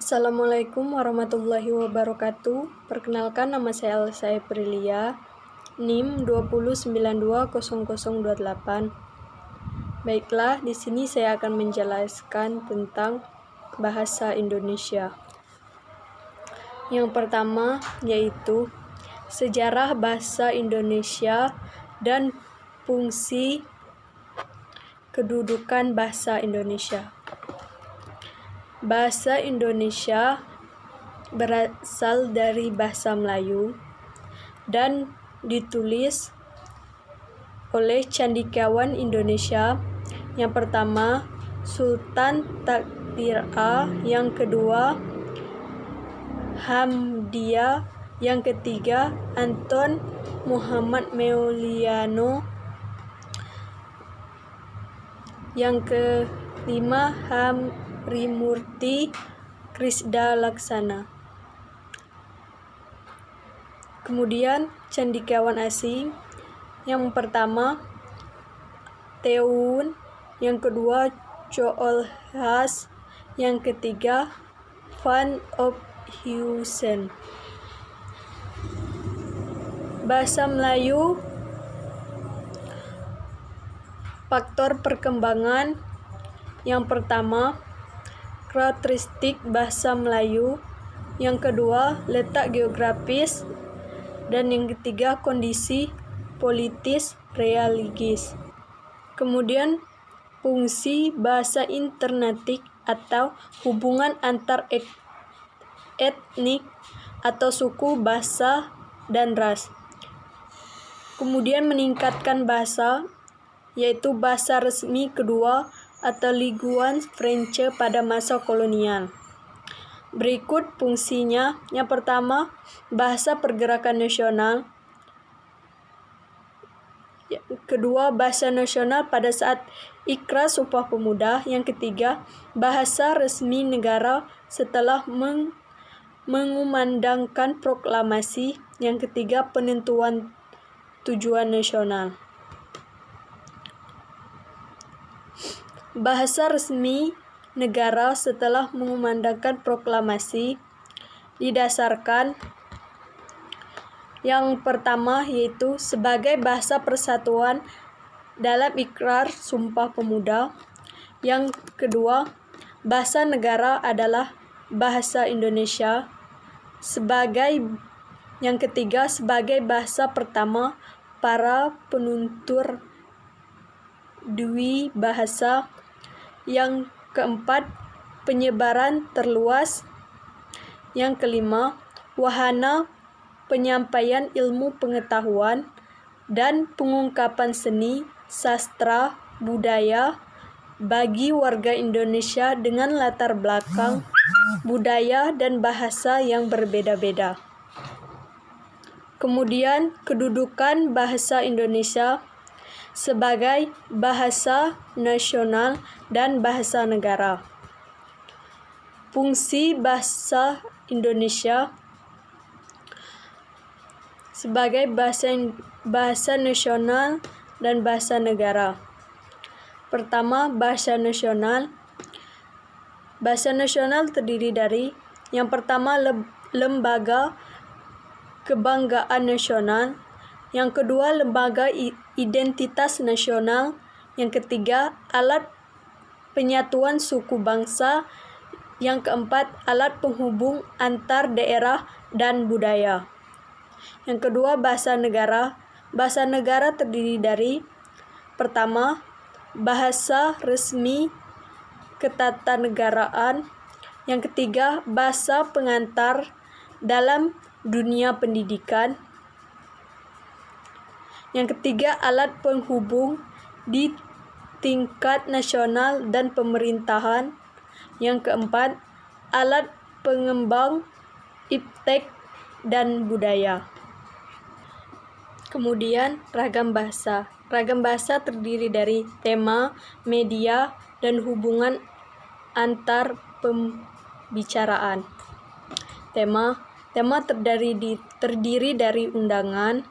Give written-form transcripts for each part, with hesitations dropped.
Assalamualaikum warahmatullahi wabarakatuh. Perkenalkan, nama saya Elsa Aprilia, NIM 20920028. Baiklah, di sini saya akan menjelaskan tentang bahasa Indonesia. Yang pertama yaitu sejarah bahasa Indonesia dan fungsi kedudukan bahasa Indonesia. Bahasa Indonesia berasal dari bahasa Melayu dan ditulis oleh cendekiawan Indonesia. Yang pertama, Sultan Takdir-A, yang kedua, Hamdiya, yang ketiga, Anton Muhammad Meuliano, yang kelima, Harimurti Krisda Laksana. Kemudian cendekiawan asing, yang pertama Teun, yang kedua Choolhaas, yang ketiga Van Ophuijsen. Bahasa Melayu, faktor perkembangan. Yang pertama, karakteristik bahasa Melayu. Yang kedua, letak geografis. Dan yang ketiga, kondisi politis religius. Kemudian, fungsi bahasa internetik atau hubungan antar etnik atau suku, bahasa, dan ras. Kemudian meningkatkan bahasa, yaitu bahasa resmi kedua atau Lingua Franca pada masa kolonial. Berikut fungsinya. Yang pertama, bahasa pergerakan nasional. Yang kedua, bahasa nasional pada saat Ikrar Sumpah Pemuda. Yang ketiga, bahasa resmi negara setelah mengumandangkan proklamasi. Yang ketiga, penentuan tujuan nasional. Bahasa resmi negara setelah mengumandangkan proklamasi didasarkan yang pertama yaitu sebagai bahasa persatuan dalam Ikrar Sumpah Pemuda. Yang kedua, bahasa negara adalah bahasa Indonesia. Yang ketiga, sebagai bahasa pertama para penutur dwi bahasa. Yang keempat, penyebaran terluas. Yang kelima, wahana penyampaian ilmu pengetahuan dan pengungkapan seni, sastra, budaya bagi warga Indonesia dengan latar belakang budaya dan bahasa yang berbeda-beda. Kemudian, kedudukan bahasa Indonesia sebagai bahasa nasional dan bahasa negara. Fungsi bahasa Indonesia sebagai bahasa nasional dan bahasa negara. Pertama, bahasa nasional. Bahasa nasional terdiri dari yang pertama, lembaga kebanggaan nasional. Yang kedua, lembaga identitas nasional. Yang ketiga, alat penyatuan suku bangsa. Yang keempat, alat penghubung antar daerah dan budaya. Yang kedua, bahasa negara. Bahasa negara terdiri dari pertama, bahasa resmi ketatanegaraan. Yang ketiga, bahasa pengantar dalam dunia pendidikan. Yang ketiga, alat penghubung di tingkat nasional dan pemerintahan. Yang keempat, alat pengembang iptek dan budaya. Kemudian, ragam bahasa. Ragam bahasa terdiri dari tema, media, dan hubungan antar pembicaraan. Tema terdiri dari undangan,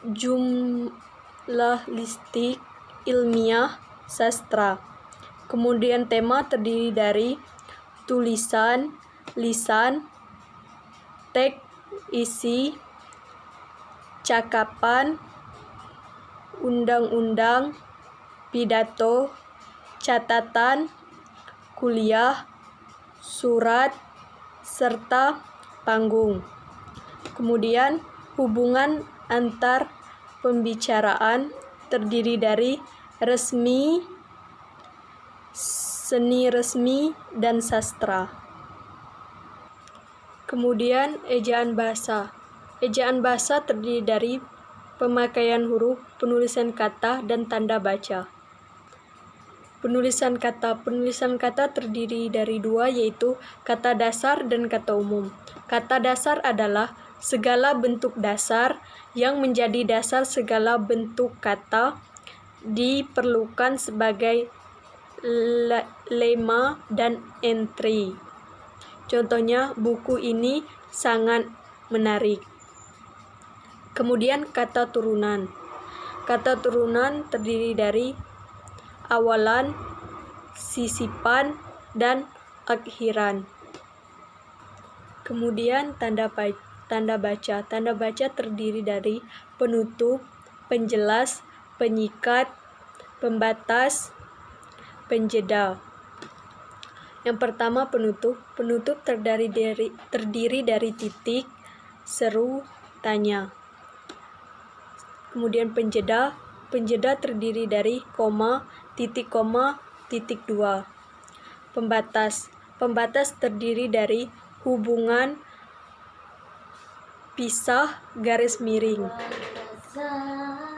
jurnalistik, ilmiah, sastra. Kemudian tema terdiri dari tulisan, lisan, teks isi, cakapan, undang-undang, pidato, catatan, kuliah, surat, serta panggung. Kemudian hubungan antar pembicaraan terdiri dari resmi, seni resmi, dan sastra. Kemudian ejaan bahasa. Ejaan bahasa terdiri dari pemakaian huruf, penulisan kata, dan tanda baca. Penulisan kata. Penulisan kata terdiri dari dua, yaitu kata dasar dan kata umum. Kata dasar adalah segala bentuk dasar yang menjadi dasar segala bentuk kata, diperlukan sebagai lema dan entry. Contohnya, buku ini sangat menarik. Kemudian kata turunan. Kata turunan terdiri dari awalan, sisipan, dan akhiran. Kemudian tanda baca. Tanda baca terdiri dari penutup, penjelas, penyikat, pembatas, penjeda. Yang pertama, penutup. Penutup terdiri dari titik, seru, tanya. Kemudian penjeda. Penjeda terdiri dari koma, titik dua. Pembatas. Pembatas terdiri dari hubungan, pisah, garis miring.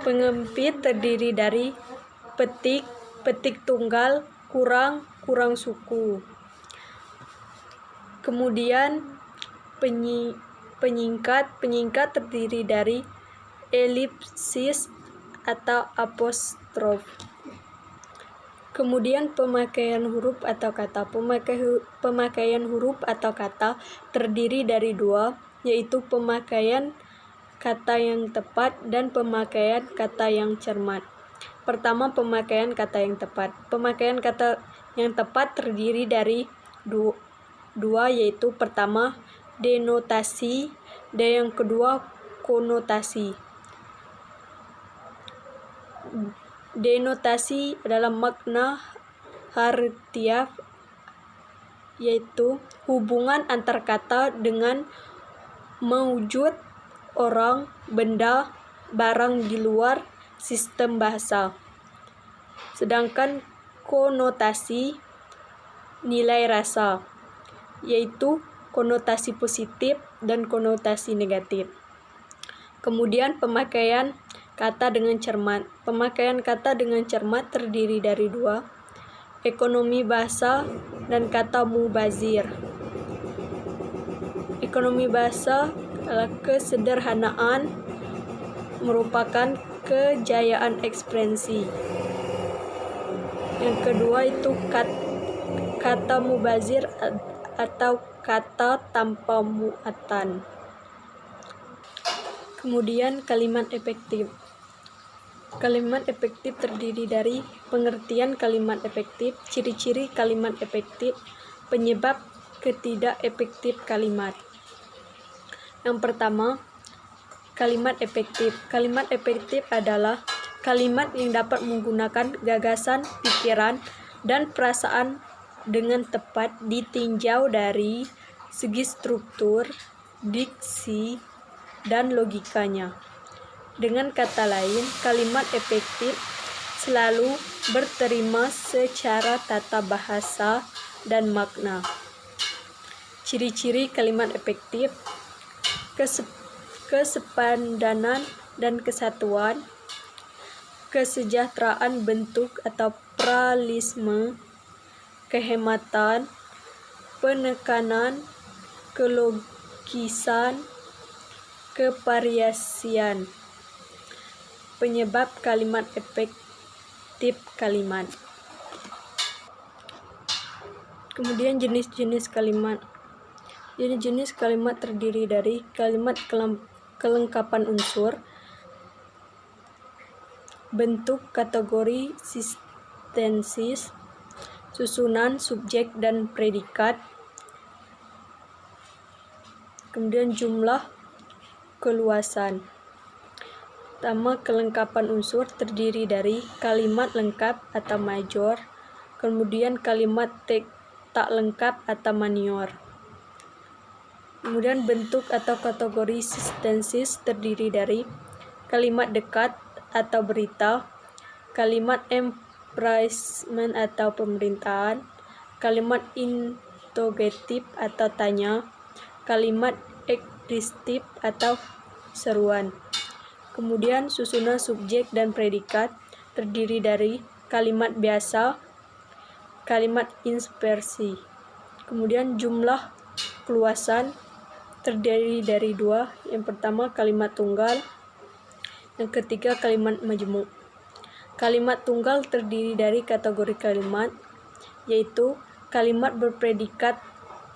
Pengempit terdiri dari petik, petik tunggal, kurang suku. Kemudian penyingkat. Penyingkat terdiri dari elipsis atau apostrof. Kemudian pemakaian huruf atau kata. Pemakaian huruf atau kata terdiri dari dua, yaitu pemakaian kata yang tepat dan pemakaian kata yang cermat. Pertama, pemakaian kata yang tepat. Pemakaian kata yang tepat terdiri dari dua, yaitu pertama, denotasi, dan yang kedua, konotasi. Denotasi adalah makna harfiah, yaitu hubungan antar kata dengan mewujud orang, benda, barang di luar sistem bahasa. Sedangkan konotasi nilai rasa, yaitu konotasi positif dan konotasi negatif. Kemudian pemakaian kata dengan cermat. Pemakaian kata dengan cermat terdiri dari dua, ekonomi bahasa dan kata mubazir. Ekonomi bahasa adalah kesederhanaan, merupakan kejayaan ekspresi. Yang kedua itu kata mubazir atau kata tanpa muatan. Kemudian kalimat efektif. Kalimat efektif terdiri dari pengertian kalimat efektif, ciri-ciri kalimat efektif, penyebab ketidakefektif kalimat. Yang pertama, kalimat efektif. Kalimat efektif adalah kalimat yang dapat menggunakan gagasan, pikiran, dan perasaan dengan tepat ditinjau dari segi struktur, diksi, dan logikanya. Dengan kata lain, kalimat efektif selalu berterima secara tata bahasa dan makna. Ciri-ciri kalimat efektif: kesepadanan dan kesatuan, kesejahteraan bentuk atau pluralisme, kehematan, penekanan, kelogisan, kevariasian. Penyebab kalimat efektif kalimat. Kemudian jenis-jenis kalimat. Jenis-jenis kalimat terdiri dari kalimat kelengkapan unsur, bentuk kategori sintaksis, susunan subjek dan predikat, Kemudian jumlah keluasan. Pertama, kelengkapan unsur terdiri dari kalimat lengkap atau major, kemudian kalimat tak lengkap atau minor. Kemudian bentuk atau kategori sintaksis terdiri dari kalimat dekat atau berita, kalimat emplacement atau pemerintahan, kalimat interrogatif atau tanya, kalimat deskriptif atau seruan. Kemudian susunan subjek dan predikat terdiri dari kalimat biasa, kalimat inspirasi. Kemudian jumlah keluasan terdiri dari dua. Yang pertama kalimat tunggal, yang ketiga kalimat majmuk. Kalimat tunggal terdiri dari kategori kalimat, yaitu kalimat berpredikat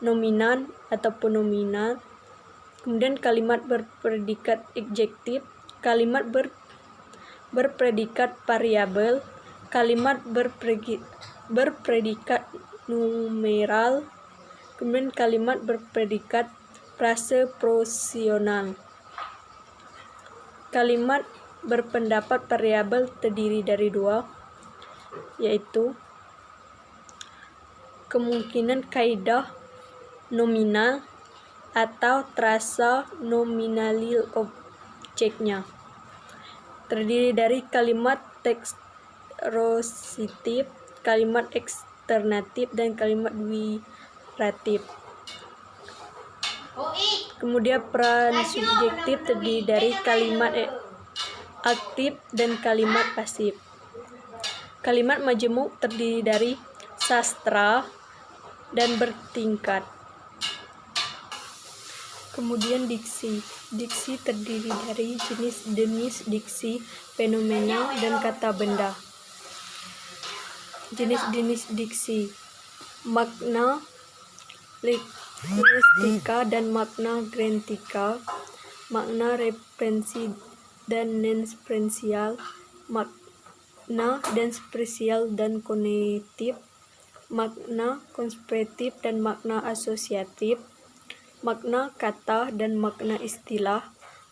nominan ataupun nominal, kemudian kalimat berpredikat adjektif, kalimat berpredikat variabel, kalimat berpredikat numeral, kemudian kalimat berpredikat frase posisional. Kalimat berpendapat variabel terdiri dari dua, yaitu kemungkinan kaidah nominal atau terasa nominalil objeknya. Terdiri dari kalimat tekspositif, kalimat eksternatif, dan kalimat derivatif. Kemudian peran subjektif terdiri dari kalimat aktif dan kalimat pasif. Kalimat majmuk terdiri dari sastra dan bertingkat. Kemudian diksi. Diksi terdiri dari jenis-jenis diksi, fenomena, dan kata benda. Jenis-jenis diksi: makna lingvistika dan makna gramatikal, makna referensi dan non-spesial, makna dan spesial dan konotatif, makna konspiratif dan makna asosiatif, makna kata dan makna istilah,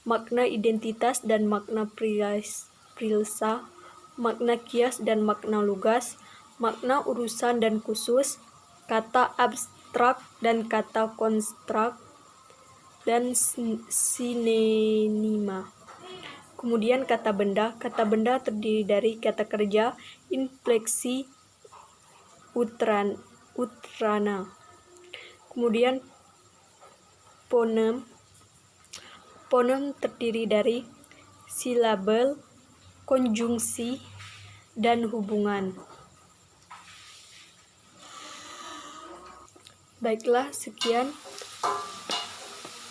makna identitas dan makna prilsa, makna kias dan makna lugas, makna urusan dan khusus, kata abstrak dan kata konstrak, dan sinonima. Kemudian kata benda. Kata benda terdiri dari kata kerja, infleksi, utrana. Kemudian fonem. Fonem terdiri dari silabel, konjungsi, dan hubungan. Baiklah, sekian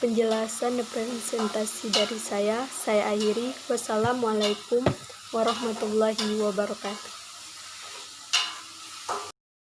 penjelasan dan presentasi dari saya. Saya akhiri. Wassalamualaikum warahmatullahi wabarakatuh.